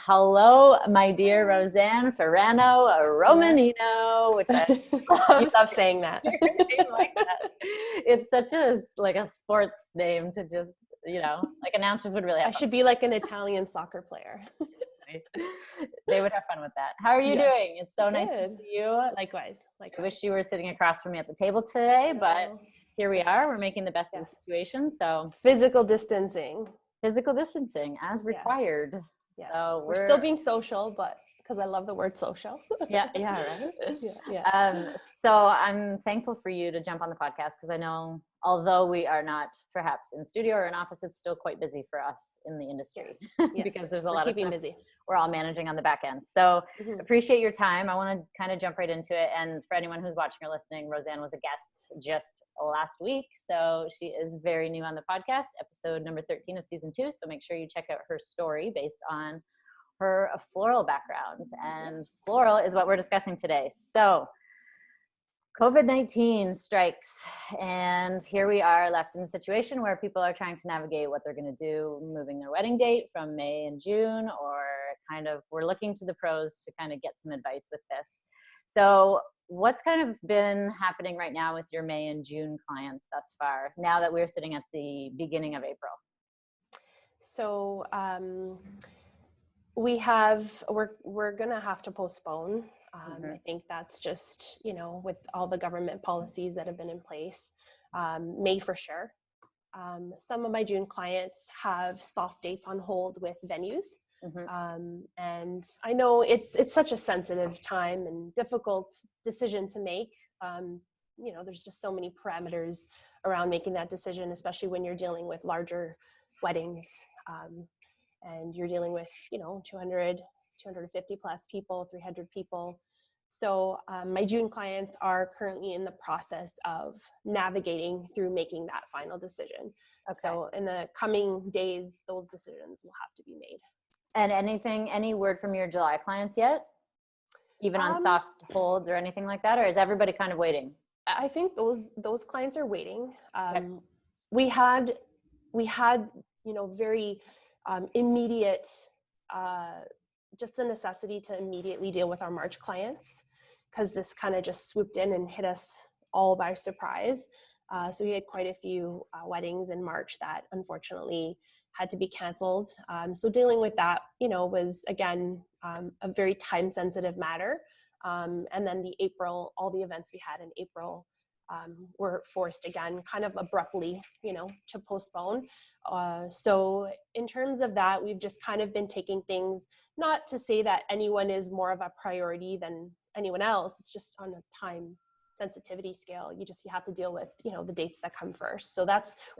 Hello, my dear Rosanne Farano, a Romanino, which I You love saying that. like that. It's such a sports name to just, like announcers would really have I should be like an Italian soccer player. They would have fun with that. How are you doing? It's so nice to see you. Likewise. I wish you were sitting across from me at the table today, but here we are. We're making the best of the situation. So physical distancing as required. Yeah. So we're still being social, but because I love the word social. Yeah, right? So I'm thankful for you to jump on the podcast because I know although we are not perhaps in studio or in office, it's still quite busy for us in the industry because there's a lot of stuff busy. We're all managing on the back end. So appreciate your time. I want to kind of jump right into it. And for anyone who's watching or listening, Rosanne was a guest just last week. So she is very new on the podcast, episode number 13 of season 2. So make sure you check out her story based on her floral background. And floral is what we're discussing today. So COVID-19 strikes, and here we are left in a situation where people are trying to navigate what they're going to do, moving their wedding date from May and June, or we're looking to the pros to kind of get some advice with this. So what's kind of been happening right now with your May and June clients thus far, now that we're sitting at the beginning of April? So we're gonna have to postpone. I think that's just, with all the government policies that have been in place, May for sure. Some of my June clients have soft dates on hold with venues. And I know it's such a sensitive time and difficult decision to make. There's just so many parameters around making that decision, especially when you're dealing with larger weddings. And you're dealing with, 200, 250 plus people, 300 people. So my June clients are currently in the process of navigating through making that final decision. Okay. So in the coming days, those decisions will have to be made. And any word from your July clients yet? Even on soft holds or anything like that? Or is everybody kind of waiting? I think those clients are waiting. We had, very immediate, just the necessity to immediately deal with our March clients because this kind of just swooped in and hit us all by surprise. So we had quite a few weddings in March that unfortunately had to be canceled. So dealing with that, was again, a very time sensitive matter. And then all the events we had in April were forced again, kind of abruptly, to postpone. So in terms of that, we've just kind of been taking things, not to say that anyone is more of a priority than anyone else. It's just on a time sensitivity scale. You have to deal with, the dates that come first. So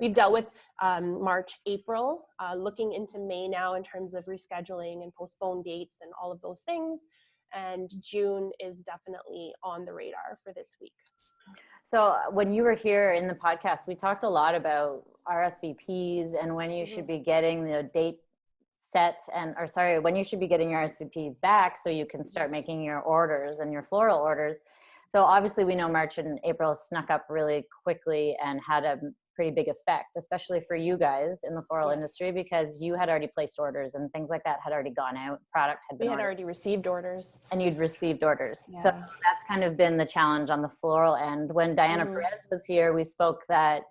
we've dealt with March, April, looking into May now in terms of rescheduling and postponed dates and all of those things. And June is definitely on the radar for this week. So when you were here in the podcast, we talked a lot about RSVPs and when you should be getting the date set when you should be getting your RSVPs back so you can start making your orders and your floral orders. So obviously we know March and April snuck up really quickly and had a pretty big effect, especially for you guys in the floral industry, because you had already placed orders and things like that had already gone out. Product had been ordered. Already received orders. And you'd received orders. Yeah. So that's kind of been the challenge on the floral end. When Diana Perez was here, we spoke that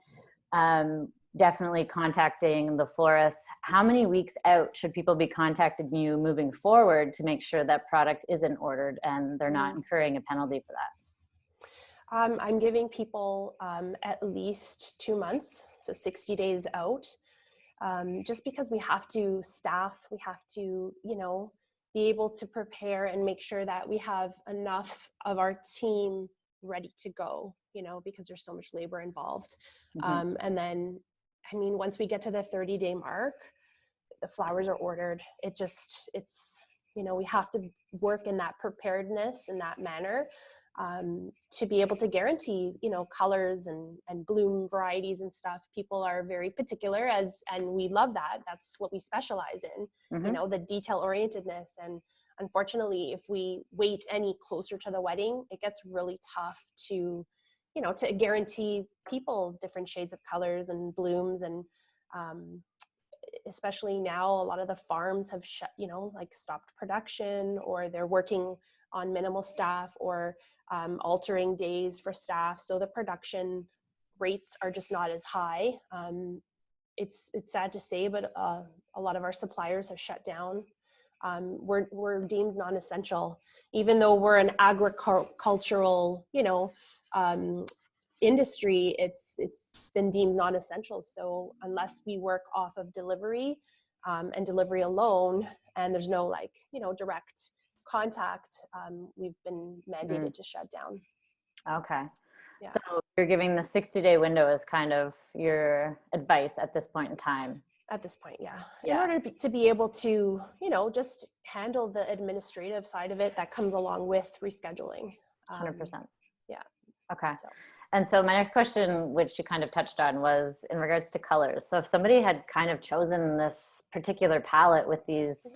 definitely contacting the florist. How many weeks out should people be contacting you moving forward to make sure that product isn't ordered and they're not incurring a penalty for that? I'm giving people at least 2 months, so 60 days out, just because we have to staff, we have to, be able to prepare and make sure that we have enough of our team ready to go, because there's so much labor involved. And then, once we get to the 30-day mark, the flowers are ordered. We have to work in that preparedness in that manner. To be able to guarantee, colors and bloom varieties and stuff. People are very particular and we love that. That's what we specialize in, the detail orientedness. And unfortunately, if we wait any closer to the wedding, it gets really tough to, to guarantee people different shades of colors and blooms. And especially now, a lot of the farms have shut, like stopped production, or they're working on minimal staff, or altering days for staff. So the production rates are just not as high. It's sad to say, but a lot of our suppliers have shut down. We're deemed non-essential, even though we're an agricultural, industry. It's been deemed non-essential. So unless we work off of delivery and delivery alone, and there's no direct contact, we've been mandated to shut down. Okay. Yeah. So you're giving the 60-day window as kind of your advice at this point in time. At this point, yeah. In order to be able to, just handle the administrative side of it that comes along with rescheduling. 100%. Yeah. Okay. And so my next question, which you kind of touched on, was in regards to colors. So if somebody had kind of chosen this particular palette with these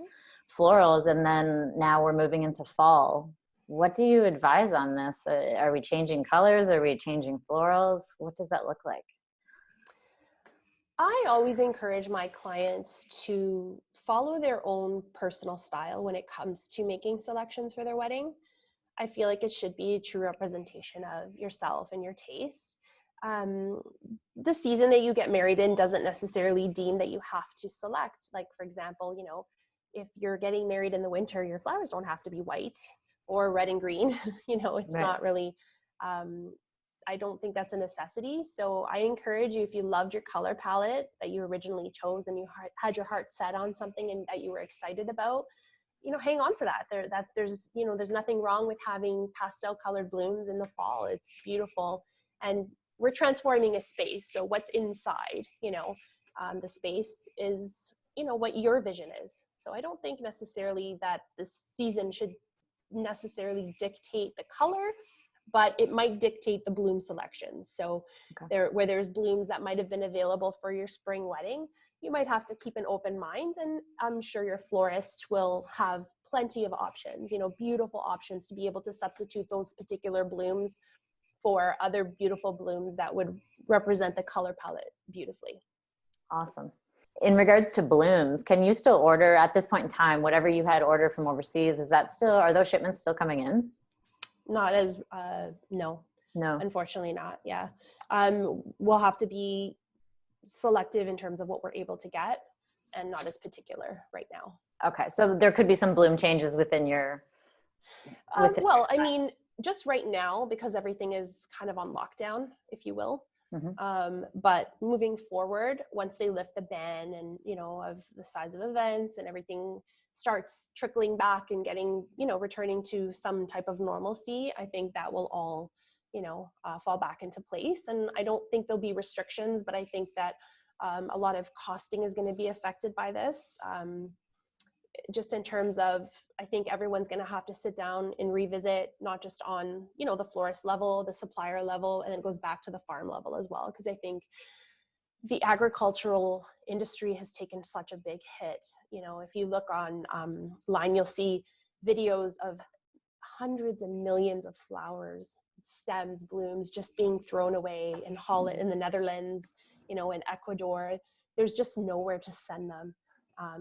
florals, and then now we're moving into fall, what do you advise on this? Are we changing colors? Are we changing florals? What does that look like? I always encourage my clients to follow their own personal style when it comes to making selections for their wedding. I feel like it should be a true representation of yourself and your taste. The season that you get married in doesn't necessarily deem that you have to select. Like, for example, if you're getting married in the winter, your flowers don't have to be white or red and green. It's not really, I don't think that's a necessity. So I encourage you, if you loved your color palette that you originally chose and you had your heart set on something and that you were excited about, hang on to that. There's nothing wrong with having pastel colored blooms in the fall. It's beautiful. And we're transforming a space. So what's inside, the space is, what your vision is. So I don't think necessarily that the season should necessarily dictate the color, but it might dictate the bloom selections. So where there's blooms that might have been available for your spring wedding, you might have to keep an open mind, and I'm sure your florist will have plenty of options, beautiful options to be able to substitute those particular blooms for other beautiful blooms that would represent the color palette beautifully. Awesome. In regards to blooms, can you still order at this point in time, whatever you had ordered from overseas, are those shipments still coming in? Not as, no, unfortunately not. Yeah. We'll have to be selective in terms of what we're able to get, and not as particular right now. Okay. So there could be some bloom changes within your, I mean, just right now, because everything is kind of on lockdown, if you will. But moving forward, once they lift the ban and, of the size of events and everything starts trickling back and getting, returning to some type of normalcy, I think that will all, fall back into place. And I don't think there'll be restrictions, but I think that a lot of costing is going to be affected by this. Just in terms of, I think everyone's going to have to sit down and revisit, not just on, the florist level, the supplier level, and it goes back to the farm level as well. Because I think the agricultural industry has taken such a big hit. If you look on line, you'll see videos of hundreds and millions of flowers, stems, blooms just being thrown away in Holland, in the Netherlands, in Ecuador. There's just nowhere to send them.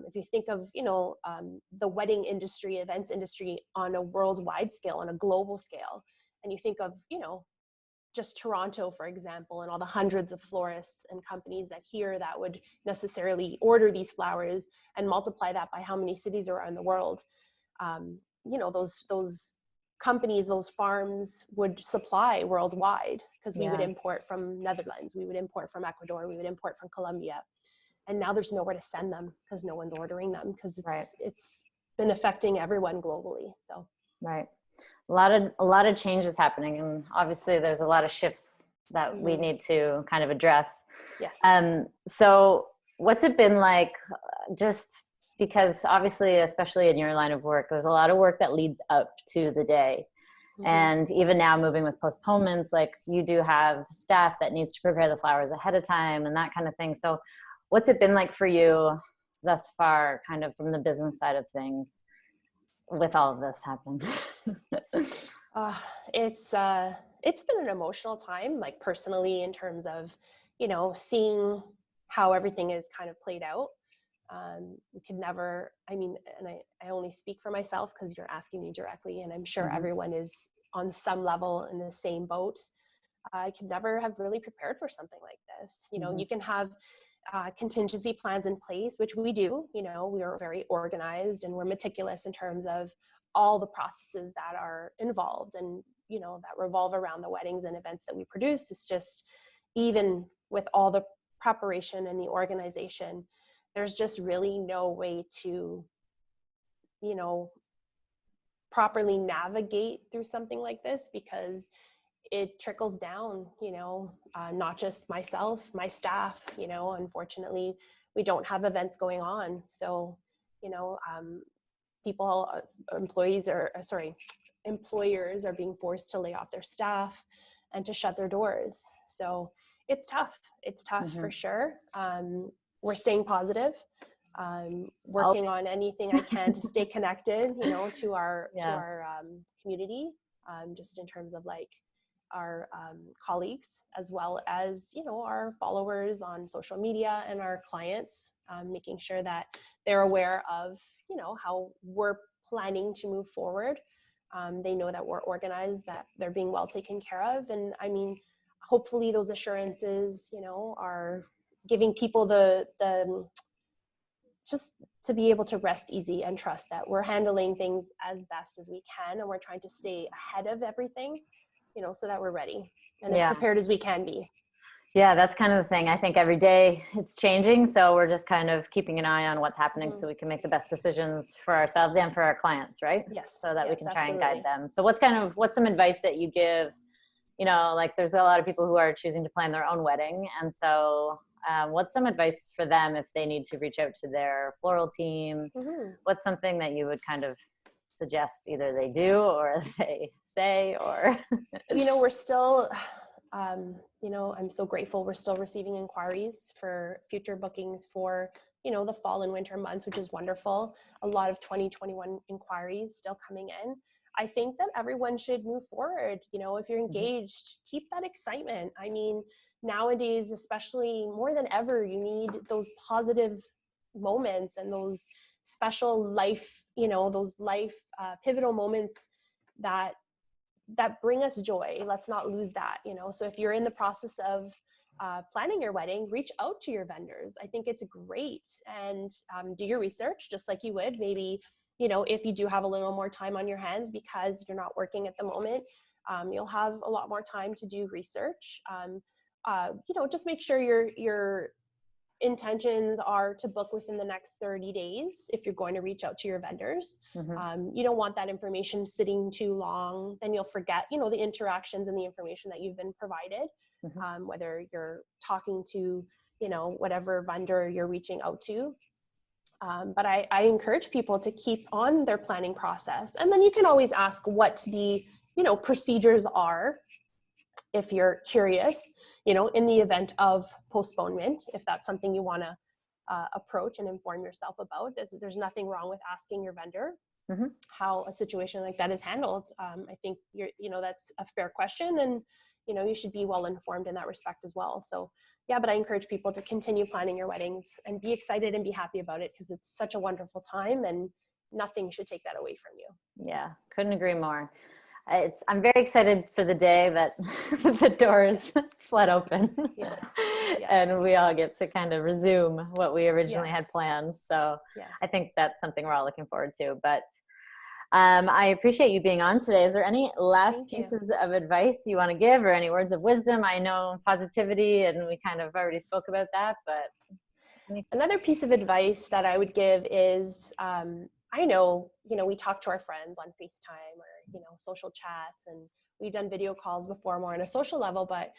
If you think of, the wedding industry, events industry on a worldwide scale, on a global scale, and you think of, just Toronto, for example, and all the hundreds of florists and companies that would necessarily order these flowers, and multiply that by how many cities are in the world, those companies, those farms would supply worldwide, because we would import from Netherlands, we would import from Ecuador, we would import from Colombia. And now there's nowhere to send them because no one's ordering them, because it's been affecting everyone globally. So right, a lot of changes happening, and obviously there's a lot of shifts that we need to kind of address. Yes. So what's it been like? Just because obviously, especially in your line of work, there's a lot of work that leads up to the day. And even now, moving with postponements, like you do have staff that needs to prepare the flowers ahead of time and that kind of thing. So what's it been like for you thus far, kind of from the business side of things, with all of this happening? It's been an emotional time, like personally, in terms of, seeing how everything is kind of played out. We could never, I mean, and I only speak for myself because you're asking me directly, and I'm sure everyone is on some level in the same boat. I could never have really prepared for something like this. You know, you can have contingency plans in place, which we do. You know, we are very organized and we're meticulous in terms of all the processes that are involved and, you know, that revolve around the weddings and events that we produce. It's just, even with all the preparation and the organization, there's just really no way to, you know, properly navigate through something like this, because it trickles down, you know, not just myself, my staff, you know, unfortunately, we don't have events going on. So, you know, employers are being forced to lay off their staff and to shut their doors. So it's tough. It's tough for sure. We're staying positive, working on anything I can to stay connected, you know, to our community, just in terms of like our colleagues, as well as, you know, our followers on social media and our clients, making sure that they're aware of, you know, how we're planning to move forward. They know that we're organized, that they're being well taken care of. And I mean, hopefully those assurances, you know, are giving people the just to be able to rest easy and trust that we're handling things as best as we can, and we're trying to stay ahead of everything, you know, so that we're ready and as prepared as we can be. Yeah, that's kind of the thing. I think every day it's changing. So we're just kind of keeping an eye on what's happening so we can make the best decisions for ourselves and for our clients, right? Yes. So that we can try and guide them. So what's some advice that you give, you know, like there's a lot of people who are choosing to plan their own wedding. And so what's some advice for them if they need to reach out to their floral team? What's something that you would kind of suggest either they do or they say, or? You know, we're still, you know, I'm so grateful we're still receiving inquiries for future bookings for, you know, the fall and winter months, which is wonderful. A lot of 2021 inquiries still coming in. I think that everyone should move forward. You know, if you're engaged, keep that excitement. I mean, nowadays, especially more than ever, you need those positive moments and those special life, you know, those life pivotal moments that bring us joy. Let's not lose that, you know. So if you're in the process of planning your wedding, reach out to your vendors. I think it's great, and do your research just like you would maybe, you know, if you do have a little more time on your hands because you're not working at the moment, you'll have a lot more time to do research. You know, just make sure your intentions are to book within the next 30 days if you're going to reach out to your vendors. You don't want that information sitting too long, then you'll forget, you know, the interactions and the information that you've been provided, whether you're talking to, you know, whatever vendor you're reaching out to. But I encourage people to keep on their planning process. And then you can always ask what the, you know, procedures are if you're curious, you know, in the event of postponement, if that's something you want to approach and inform yourself about. There's nothing wrong with asking your vendor how a situation like that is handled. I think you know, that's a fair question, and, you know, you should be well informed in that respect as well. So yeah, but I encourage people to continue planning your weddings and be excited and be happy about it, because it's such a wonderful time and nothing should take that away from you. Yeah, couldn't agree more. I'm very excited for the day that the doors flood open and we all get to kind of resume what we originally had planned. So I think that's something we're all looking forward to. But I appreciate you being on today. Is there any last pieces of advice you want to give, or any words of wisdom? I know positivity, and we kind of already spoke about that, but another piece of advice that I would give is, I know, you know, we talk to our friends on FaceTime or, you know, social chats, and we've done video calls before more on a social level, but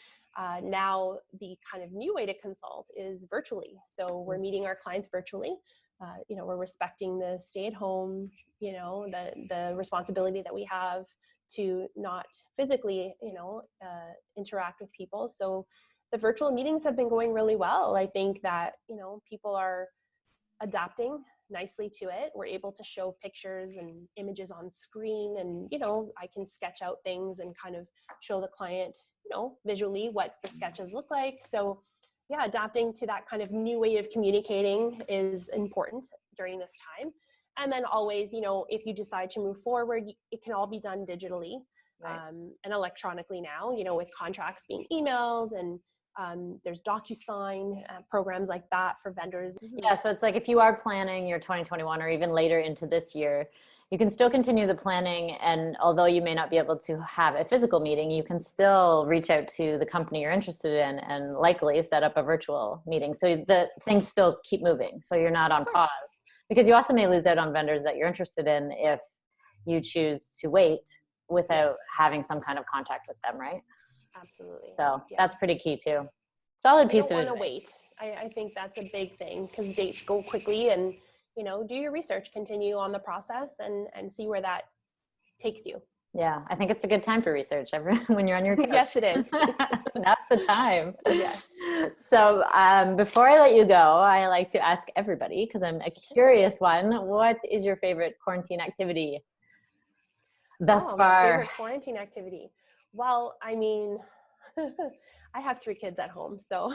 now the kind of new way to consult is virtually. So we're meeting our clients virtually. You know, we're respecting the stay at home, you know, the responsibility that we have to not physically, you know, interact with people. So the virtual meetings have been going really well. I think that, you know, people are adapting nicely to it. We're able to show pictures and images on screen, and, you know, I can sketch out things and kind of show the client, you know, visually what the sketches look like. So yeah, adapting to that kind of new way of communicating is important during this time. And then always, you know, if you decide to move forward, it can all be done digitally, Right. and electronically now, you know, with contracts being emailed, and there's DocuSign programs like that for vendors. Yeah, so it's like if you are planning your 2021 or even later into this year, you can still continue the planning, and although you may not be able to have a physical meeting, you can still reach out to the company you're interested in and likely set up a virtual meeting. So the things still keep moving, so you're not on pause, because you also may lose out on vendors that you're interested in if you choose to wait without having some kind of contact with them, right? Absolutely. So Yeah. that's pretty key too. Solid You piece don't of want to advice. wait. I think that's a big thing, because dates go quickly, and, you know, do your research, continue on the process, and see where that takes you. Yeah, I think it's a good time for research when you're on your couch. Yes, it is. That's the time. Yeah. So before I let you go, I like to ask everybody, because I'm a curious one, what is your favorite quarantine activity thus My far? favorite quarantine activity. Well, I mean, I have 3 kids at home, so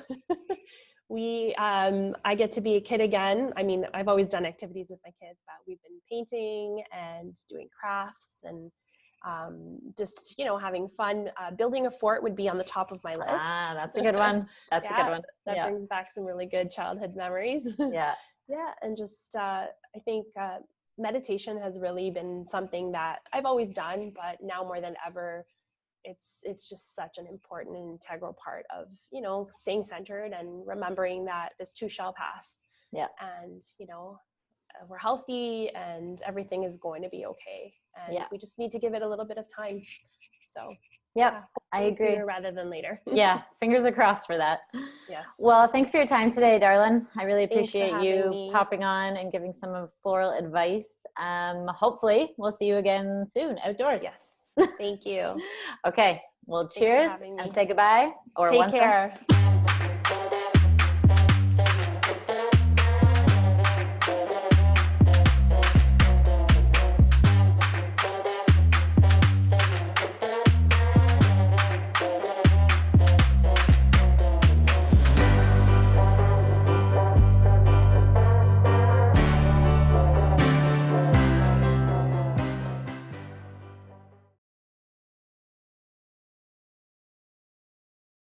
I get to be a kid again. I mean, I've always done activities with my kids, but we've been painting and doing crafts, and just, you know, having fun. Building a fort would be on the top of my list. Ah, that's a good one. That's a good one. That brings back some really good childhood memories. Yeah. Yeah, and just I think meditation has really been something that I've always done, but now more than ever, it's just such an important and integral part of, you know, staying centered and remembering that this too shall pass. Yeah. And, you know, we're healthy and everything is going to be okay. And we just need to give it a little bit of time. So I agree. Sooner rather than later. Yeah, fingers are crossed for that. Yes. Well, thanks for your time today, darling. I really Thanks for appreciate having you me. popping on and giving some of floral advice. Hopefully we'll see you again soon outdoors. Yes. Thank you. Okay. Well, cheers and say goodbye. Take care.